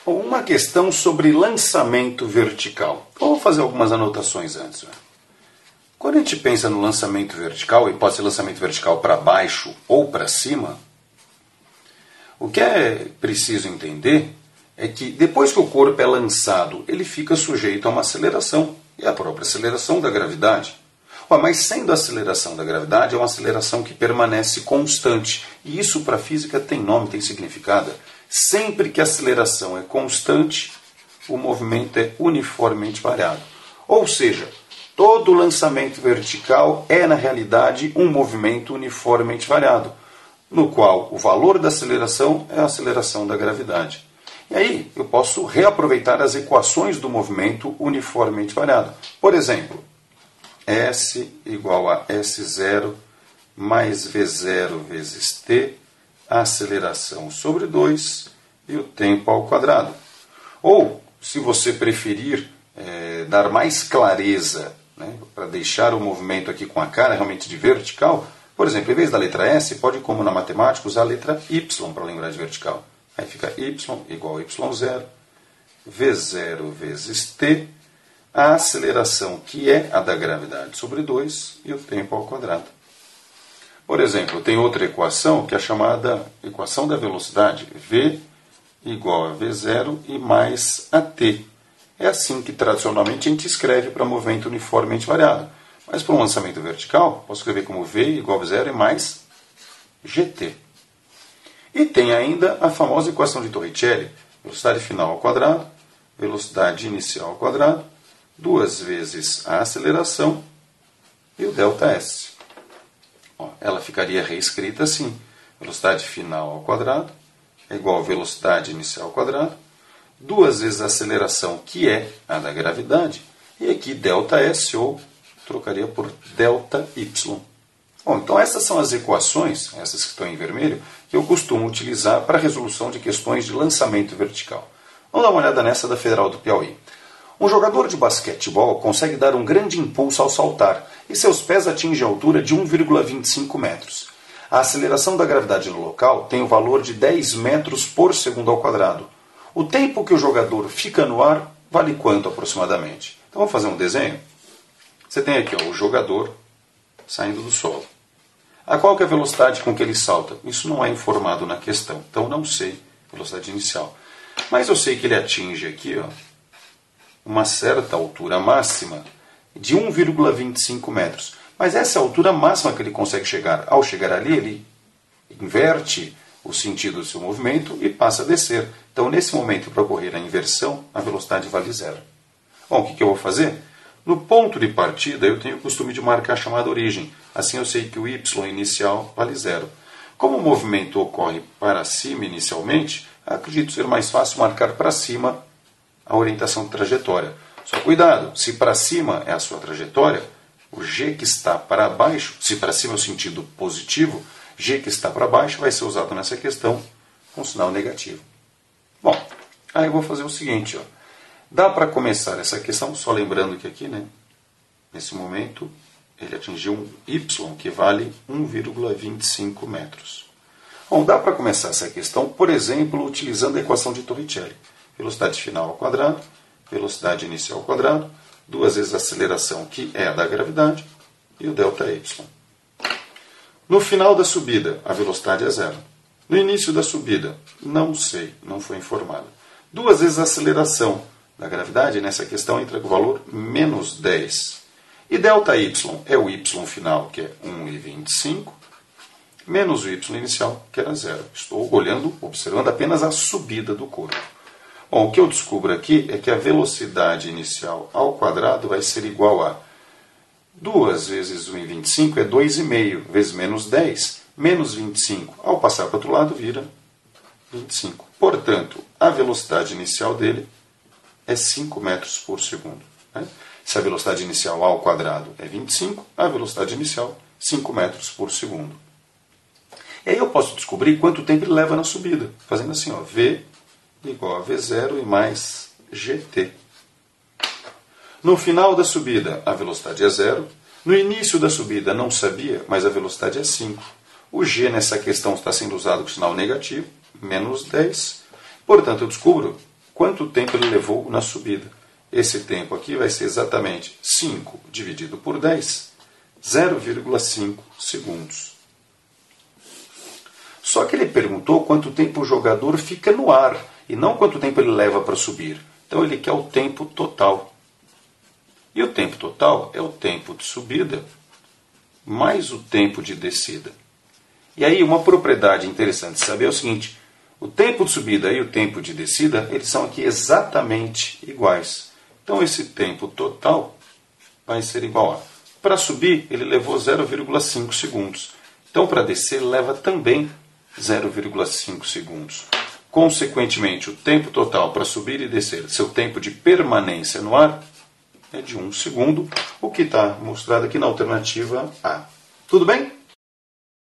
Uma questão sobre lançamento vertical. Vou fazer algumas anotações antes. Quando a gente pensa no lançamento vertical, e pode ser lançamento vertical para baixo ou para cima, o que é preciso entender é que depois que o corpo é lançado, ele fica sujeito a uma aceleração, e a própria aceleração da gravidade. Mas sendo a aceleração da gravidade, é uma aceleração que permanece constante. E isso para a física tem nome, tem significado. Sempre que a aceleração é constante, o movimento é uniformemente variado. Ou seja, todo lançamento vertical é, na realidade, um movimento uniformemente variado, no qual o valor da aceleração é a aceleração da gravidade. E aí eu posso reaproveitar as equações do movimento uniformemente variado. Por exemplo, S igual a S0 mais V0 vezes T, a aceleração sobre 2 e o tempo ao quadrado. Ou, se você preferir dar mais clareza, para deixar o movimento aqui com a cara realmente de vertical, por exemplo, em vez da letra S, pode, como na matemática, usar a letra Y para lembrar de vertical. Aí fica Y igual a Y0, V0 vezes T, a aceleração que é a da gravidade sobre 2 e o tempo ao quadrado. Por exemplo, tem outra equação que é a chamada equação da velocidade, V igual a V0 e mais AT. É assim que tradicionalmente a gente escreve para movimento uniformemente variado. Mas para um lançamento vertical, posso escrever como V igual a V0 e mais GT. E tem ainda a famosa equação de Torricelli, velocidade final ao quadrado, velocidade inicial ao quadrado, 2 vezes a aceleração e o ΔS. Ela ficaria reescrita assim, velocidade final ao quadrado é igual a velocidade inicial ao quadrado, 2 vezes a aceleração, que é a da gravidade, e aqui ΔS, ou trocaria por ΔY. Então essas são as equações, essas que estão em vermelho, que eu costumo utilizar para a resolução de questões de lançamento vertical. Vamos dar uma olhada nessa da Federal do Piauí. Um jogador de basquetebol consegue dar um grande impulso ao saltar, e seus pés atingem a altura de 1,25 metros. A aceleração da gravidade no local tem o valor de 10 metros por segundo ao quadrado. O tempo que o jogador fica no ar vale quanto aproximadamente? Então vamos fazer um desenho? Você tem aqui o jogador saindo do solo. A qual que é a velocidade com que ele salta? Isso não é informado na questão, então não sei a velocidade inicial. Mas eu sei que ele atinge aqui uma certa altura máxima de 1,25 metros. Mas essa é a altura máxima que ele consegue chegar. Ao chegar ali, ele inverte o sentido do seu movimento e passa a descer. Então, nesse momento, para ocorrer a inversão, a velocidade vale 0. Bom, o que eu vou fazer? No ponto de partida, eu tenho o costume de marcar a chamada origem. Assim eu sei que o y inicial vale 0. Como o movimento ocorre para cima inicialmente, acredito ser mais fácil marcar para cima a orientação de trajetória. Só cuidado, se para cima é a sua trajetória, o g que está para baixo, se para cima é o sentido positivo, g que está para baixo vai ser usado nessa questão com sinal negativo. Bom, aí eu vou fazer o seguinte, dá para começar essa questão, só lembrando que aqui, nesse momento, ele atingiu um y que vale 1,25 metros. Bom, dá para começar essa questão, por exemplo, utilizando a equação de Torricelli. Velocidade final ao quadrado, velocidade inicial ao quadrado, 2 vezes a aceleração, que é a da gravidade, e o ΔY. No final da subida, a velocidade é 0. No início da subida, não sei, não foi informado. 2 vezes a aceleração da gravidade, nessa questão entra com o valor menos 10. E ΔY é o y final, que é 1,25, menos o y inicial, que era 0. Estou observando apenas a subida do corpo. Bom, o que eu descubro aqui é que a velocidade inicial ao quadrado vai ser igual a 2 vezes 1,25 é 2,5 vezes menos 10, menos 25. Ao passar para o outro lado, vira 25. Portanto, a velocidade inicial dele é 5 metros por segundo. Se a velocidade inicial ao quadrado é 25, a velocidade inicial 5 metros por segundo. E aí eu posso descobrir quanto tempo ele leva na subida, fazendo assim, V igual a V0 e mais GT. No final da subida, a velocidade é 0. No início da subida, não sabia, mas a velocidade é 5. O G nessa questão está sendo usado com sinal negativo, menos 10. Portanto, eu descubro quanto tempo ele levou na subida. Esse tempo aqui vai ser exatamente 5 dividido por 10, 0,5 segundos. Só que ele perguntou quanto tempo o jogador fica no ar, e não quanto tempo ele leva para subir. Então ele quer o tempo total. E o tempo total é o tempo de subida mais o tempo de descida. E aí uma propriedade interessante de saber é o seguinte: o tempo de subida e o tempo de descida, eles são aqui exatamente iguais. Então esse tempo total vai ser igual a... Para subir, ele levou 0,5 segundos. Então para descer, ele leva também 0,5 segundos. Consequentemente, o tempo total para subir e descer, seu tempo de permanência no ar, é de 1 segundo, o que está mostrado aqui na alternativa A. Tudo bem?